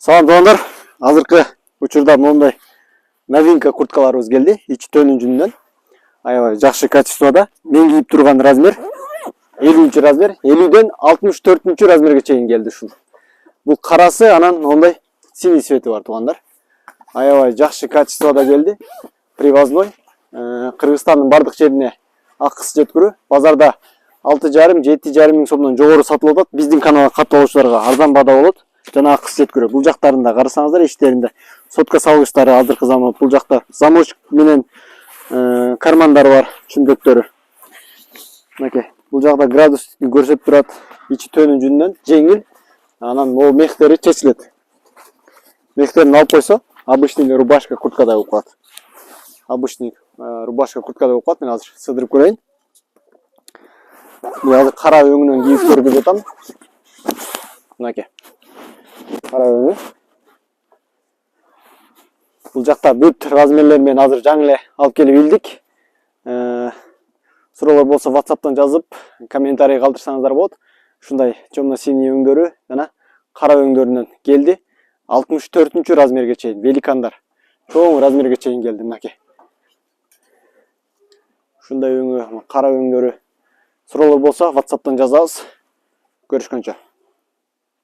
Салам доғандар, азыркы учурда мондай новинка курткаларыбыз келди, ичи төнүн жүнүнөн. Аябай жакшы качествода. Мен кийип турган размер 50 размер, 50ден 64 размерге чейин келди ушул. Бул карасы, анан ондай синий цвети бар тугандар. Аябай жакшы качествода келди. Привозной. Кыргызстандын бардык жерине акысы жеткирүү. Базарда 6,5–7,5 миң сомдон жогору сатылып атат. Биздин каналга катып алуучуларга арзан баада болот. Жана акысы жеткирүү. Бул жактарында карасаңыздар, ичтеринде сотка салгычтары азыркы заман. Бул жакта замочек менен кармандары бар, чүмбөктөрү. Мынакей, бул жакта градус көрсөтүп турат. Ичи төнүн жүнүнөн жеңил. Анан могу мехтери чечилет. Мехтерин алып койсо, обычный рубашка, курткадай болуп калат. Обычный рубашка, курткадай болуп калат. Мен азыр сыдырып көрөйүн. Мен азыр кара өңүнөн кийип көрүп жатам. Мынакей. Кара өңү. Бул жакта бүт размерлер мен азыр жаңы эле алып келип илдик. Суроолор болсо WhatsApp'тан жазып, комментарий калтырсаңыздар болот. Ушундай темно-синий өңдөрү жана кара өңдөрүнөн келди. 64 размерге чейин, великандар. Чоң размерге чейин келди, мынакей. Ушундай өңү, кара өңдөрү. Суроолор болсо WhatsApp'тан жазабыз. Көрүшкөнчө.